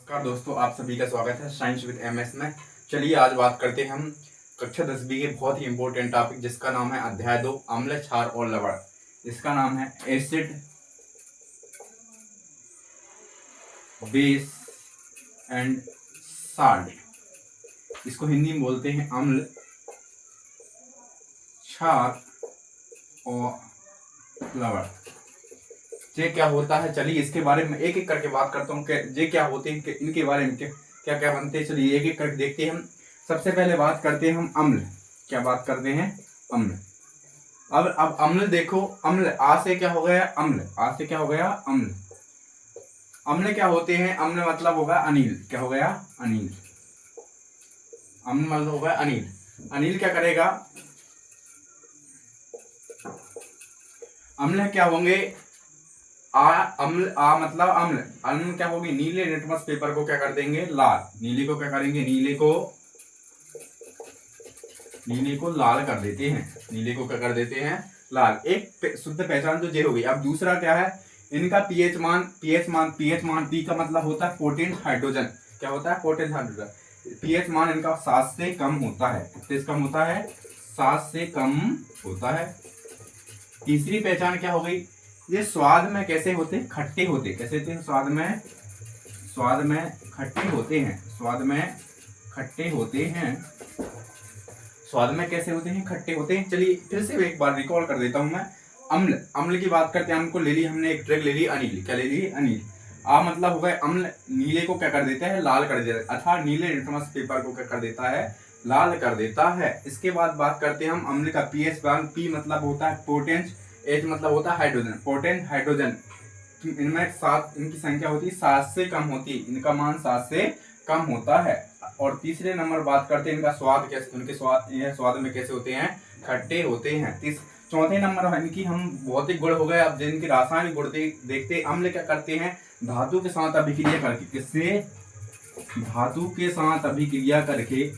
नमस्कार दोस्तों, आप सभी का स्वागत है साइंस विद एमएस में। चलिए आज बात करते हैं हम कक्षा 10वीं के बहुत ही इंपॉर्टेंट टॉपिक जिसका नाम है अध्याय 2 अम्ल, क्षार और लवण। इसका नाम है एसिड, बेस एंड साल्ट। इसको हिंदी में बोलते हैं अम्ल, क्षार और लवण। ये क्या होता है, चलिए इसके बारे में एक एक करके बात करता हूँ कि ये क्या होते हैं, इनके बारे में क्या क्या बनते हैं। चलिए एक एक करके देखते हैं हम। सबसे पहले बात करते हैं हम अम्ल। क्या बात करते हैं? अम्ल। अब अम्ल देखो, अम्ल आ से क्या हो गया? अम्ल। आ से क्या हो गया? अम्ल। अम्ल क्या होते हैं? अम्ल मतलब होगा अनिल। क्या हो गया? अनिल। अम्ल मतलब होगा अनिल। अनिल क्या करेगा? अम्ल क्या होंगे? अम्ल आ मतलब अम्ल। अम्ल क्या होगी? नीले लिटमस पेपर को क्या कर देंगे? लाल। नीले को क्या करेंगे? नीले को लाल कर देते हैं। नीले को क्या कर देते हैं? लाल। एक शुद्ध पहचान तो ये होगी। अब दूसरा क्या है? इनका पीएच मान पी का मतलब होता है पोटेंट हाइड्रोजन। क्या होता है? Potent hydrogen. पीएच मान इनका 7 से कम होता है। कितने से कम होता है? 7 से कम होता है। तीसरी पहचान क्या हो गई? ये स्वाद में कैसे होते? खट्टे होते। कैसे होते हैं? स्वाद में खट्टे होते हैं। स्वाद में खट्टे होते हैं। स्वाद में कैसे होते हैं? खट्टे होते हैं। चलिए फिर से एक बार रिकॉल कर देता हूं मैं। अम्ल, अम्ल की बात करते हैं। अम्ल को ले ली हमने, एक ड्रग ले ली अनिल। क्या ले ली? अनिल। आ मतलब हो गए अम्ल, नीले को क्या कर देता है? लाल कर देता है, अर्थात नीले लिटमस पेपर को क्या कर देता है? लाल कर देता है। इसके बाद बात करते हैं हम अम्ल का पीएच मान। पी मतलब होता है पोटेंट, एच मतलब होता है हाइड्रोजन। पोटेंट हाइड्रोजन इनमें 7, इनकी संख्या होती है 7 से कम होती है। इनका मान 7 से कम होता है। और तीसरे नंबर बात करते हैं इनका स्वाद कैसे, उनके स्वाद में कैसे होते हैं? खट्टे होते हैं। चौथे नंबर इनकी हम भौतिक गुण हो गए। अब जिनकी रासायनिक गुण देखते, अम्ल क्या करते हैं? धातु के साथ अभिक्रिया करके, किससे? धातु के साथ अभिक्रिया करके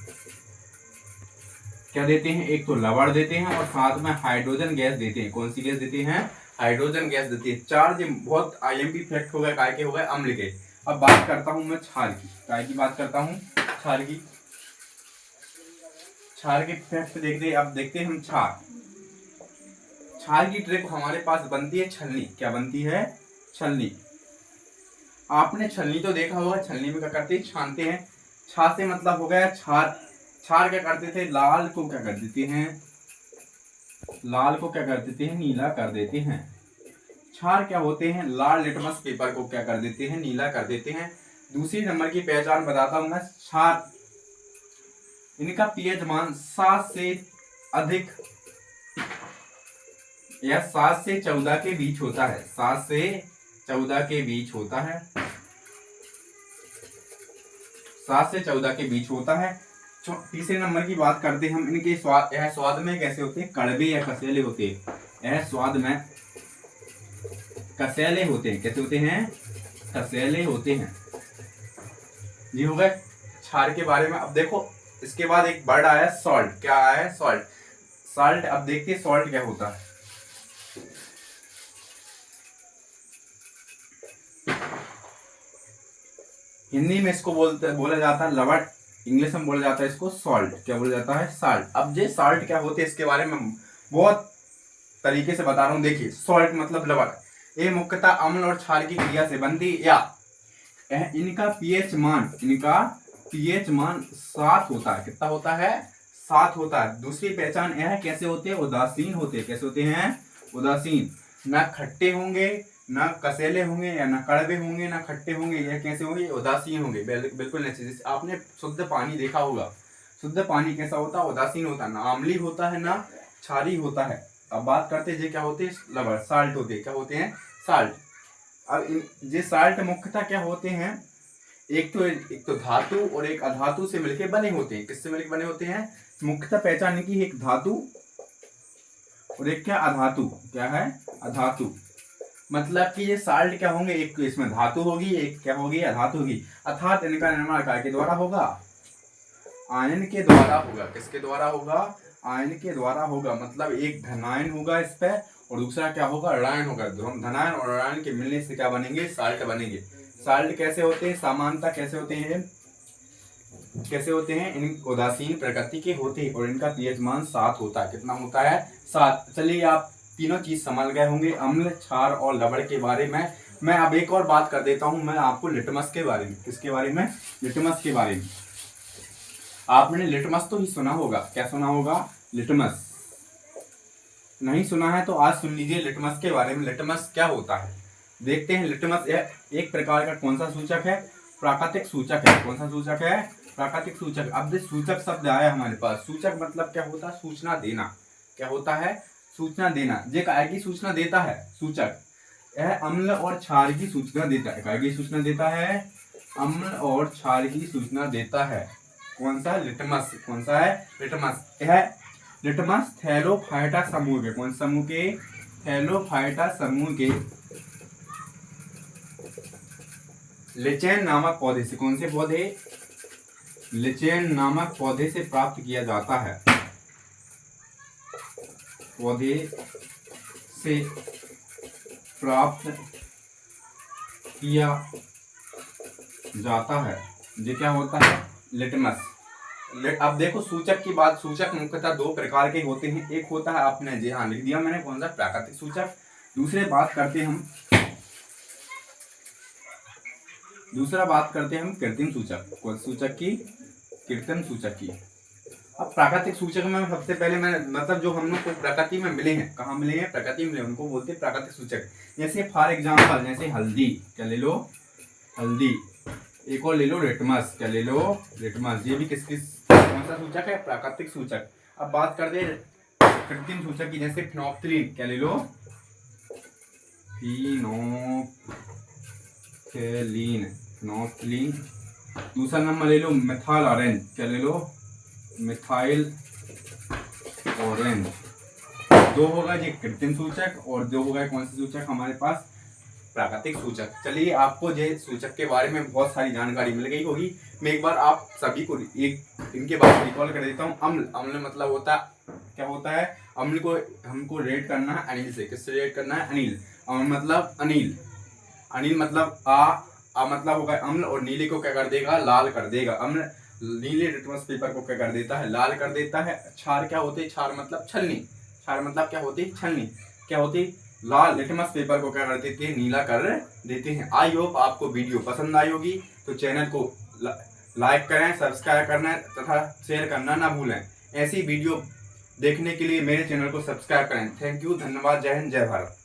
क्या देते हैं? एक तो लवण देते हैं और साथ में हाइड्रोजन गैस देते हैं। कौन सी गैस देते हैं? हाइड्रोजन गैस देती है। चार बहुत आईएमपी फैक्ट हो गए, काय के हो गए? अम्ल के। अब बात करता हूं मैं क्षार की। काय की बात करता हूं? क्षार की। क्षार के फैक्ट देखते, अब देखते हैं हम क्षार। क्षार की ट्रिक हमारे पास बनती है छलनी। क्या बनती है? छलनी। आपने छलनी तो देखा होगा। छलनी में क्या करते हैं? छानते हैं। छा से मतलब हो गया क्षार। क्षार क्या करते थे? लाल को क्या कर देते हैं? लाल को क्या कर देते हैं? नीला कर देते हैं। क्षार क्या होते हैं? लाल लिटमस पेपर को क्या कर देते हैं? नीला कर देते हैं। दूसरी नंबर की पहचान बताता हूं मैं। क्षार, इनका पीएच मान 7 से अधिक या 7 से 14 के बीच होता है। 7 से 14 के बीच होता है। 7 से 14 के बीच होता है। तीसरे नंबर की बात करते हैं हम। इनके स्वाद, यह स्वाद में कैसे होते हैं? कड़वे या कसैले होते हैं। यह स्वाद में कसैले होते हैं। कैसे होते हैं? कसैले होते हैं। ये हो गए क्षार के बारे में। अब देखो इसके बाद एक वर्ड आया सॉल्ट। क्या आया? सॉल्ट। सॉल्ट, अब देखते हैं सॉल्ट क्या होता है। हिंदी में इसको बोला जाता है लवण। इंग्लिश में बोला जाता है इसको सॉल्ट। क्या बोला जाता है? सॉल्ट। अब ये सॉल्ट क्या होते हैं इसके बारे में बहुत तरीके से बता रहा हूं। देखिए सॉल्ट मतलब लवण। ये मुख्यतः अम्ल और क्षार की क्रिया से बनती या इनका पीएच मान 7 होता है। कितना होता है? 7 होता है। दूसरी पहचान यह कैसे होते हैं? उदासीन होते हैं। कैसे होते हैं? उदासीन। ना खट्टे होंगे, ना कसैले होंगे, या ना कड़वे होंगे, ना खट्टे होंगे। यह कैसे होंगे? उदासीन होंगे। बिल्कुल नहीं। आपने शुद्ध पानी देखा होगा। शुद्ध पानी कैसा होता है? उदासीन होता है। ना आम्ली होता है, ना क्षारी होता है। अब बात करते हैं क्या होते हैं? लवण, साल्ट होते हैं। क्या होते हैं? साल्ट। अब ये साल्ट मुख्यतः क्या होते हैं? एक तो धातु और एक अधातु से मिलकर बने होते हैं। किससे मिलकर बने होते हैं? मुख्यतः पहचान की एक धातु और एक क्या? अधातु। क्या है? अधातु। मतलब कि ये साल्ट क्या होंगे? एक इसमें धातु होगी, एक क्या होगी? अधातु होगी। अर्थात इनका निर्माण काय के द्वारा होगा? आयन के द्वारा होगा। किसके द्वारा होगा? आयन के द्वारा होगा। मतलब एक धनायन होगा इस पे और दूसरा क्या होगा? ऋणायन होगा। धनायन और ऋणायन के मिलने से क्या बनेंगे? साल्ट बनेंगे। साल्ट कैसे होते हैं, सामान्यतः कैसे होते हैं, इन उदासीन प्रकृति के होते हैं और इनका पीएच मान 7 होता है। कितना होता है? 7। चलिए आप तीनों चीज समझ गए होंगे, अम्ल, क्षार और लवण के बारे में। मैं अब एक और बात कर देता हूं, मैं आपको लिटमस के बारे में। किसके बारे में? लिटमस के बारे में। आपने लिटमस तो ही सुना होगा, क्या सुना होगा? लिटमस। नहीं सुना है तो आज सुन लीजिए लिटमस के बारे में। लिटमस क्या होता है देखते हैं। लिटमस एक प्रकार का कौन सा सूचक है? प्राकृतिक सूचक है। कौन सा सूचक है? प्राकृतिक सूचक। अब जो सूचक शब्द आया हमारे पास, सूचक मतलब क्या होता है? सूचना देना। क्या होता है? सूचना देना। ये काय की सूचना देता है? सूचक। यह अम्ल और क्षार की सूचना देता है। काय की सूचना देता है? अम्ल और क्षार की सूचना देता है। कौन सा? लिटमस। कौन सा है? लिटमस। यह लिटमस थैलोफाइटा समूह के, कौन समूह के? थैलोफाइटा समूह के लिचेन नामक पौधे से, कौन से पौधे? लिचेन नामक पौधे से प्राप्त किया जाता है। पौधे से प्राप्त किया जाता है। ये क्या होता है? लिटमस। अब देखो सूचक की बात। सूचक मुख्यतः 2 प्रकार के होते हैं। एक होता है, आपने जी हाँ लिख दिया मैंने, कौन सा? प्राकृतिक सूचक। दूसरा बात करते हम कृत्रिम सूचक। कौन सूचक की? कृत्रिम सूचक की। अब प्राकृतिक सूचक में सबसे पहले मैंने मतलब जो हम लोग को प्रकृति में मिले हैं, कहाँ मिले हैं? प्रकृति में मिले, उनको बोलते हैं प्राकृतिक सूचक। जैसे फॉर एग्जाम्पल, जैसे हल्दी, क्या ले लो? हल्दी। एक और ले लो लिटमस, क्या ले लो? लिटमस। ये भी किस कौन सा सूचक है? प्राकृतिक सूचक। अब बात करते हैं कृत्रिम सूचक की, जैसे फिनोक्सिलिन, क्या ले लो? फिनोक्सिलिन। दूसरा नंबर ले लो मिथाइल ऑरेंज, क्या ले लो? Methyl orange. 2 होगा ये कृत्रिम सूचक और 2 होगा कौन सा सूचक हमारे पास? प्राकृतिक सूचक। चलिए आपको ये सूचक के बारे में बहुत सारी जानकारी मिल गई होगी। मैं एक बार आप सभी को एक इनके बारे में रिकॉल कर देता हूँ। अम्ल। अम्ल मतलब होता क्या होता है? अम्ल को हमको रेट करना है अनिल से। किससे रेट करना है? अनिल। अम्ल मतलब अनिल। अनिल मतलब आ मतलब होगा अम्ल और नीले को क्या कर देगा? लाल कर देगा। अम्ल नीले लिटमस पेपर को क्या कर देता है? लाल कर देता है। क्षार क्या होते हैं? क्षार मतलब छलनी। क्षार मतलब क्या होती है? छलनी। क्या होती? लाल लिटमस पेपर को क्या कर देते हैं? नीला कर देते हैं। आई होप आपको वीडियो पसंद आई होगी, तो चैनल को लाइक करें, सब्सक्राइब करना तथा शेयर करना ना भूलें। ऐसी वीडियो देखने के लिए मेरे चैनल को सब्सक्राइब करें। थैंक यू, धन्यवाद, जय हिंद, जय भारत।